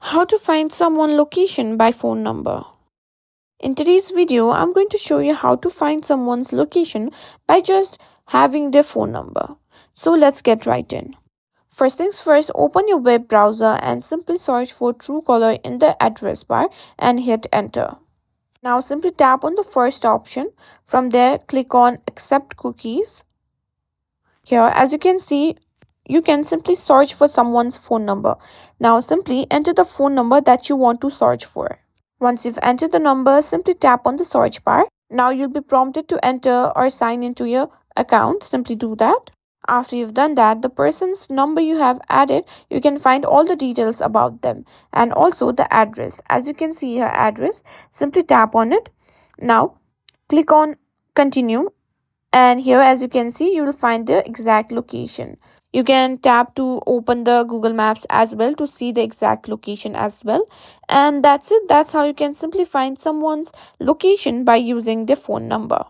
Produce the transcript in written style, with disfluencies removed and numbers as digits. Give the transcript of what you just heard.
How to find someone location by phone number. In today's video, I'm going to show you how to find someone's location by just having their phone number. So let's get right in. First things first, open your web browser and simply search for Truecaller in the address bar and hit enter. Now simply tap on the first option. From there, click on accept cookies. Here, as you can see, you can simply search for someone's phone number. Now simply enter the phone number that you want to search for. Once you've entered the number, simply tap on the search bar. Now you'll be prompted to enter or sign into your account. Simply do that. After you've done that, the person's number you have added, you can find all the details about them and also the address. As you can see her address, simply tap on it. Now click on continue, and here as you can see, you will find the exact location. You can tap to open the Google Maps as well to see the exact location as well. And that's it. That's how you can simply find someone's location by using their phone number.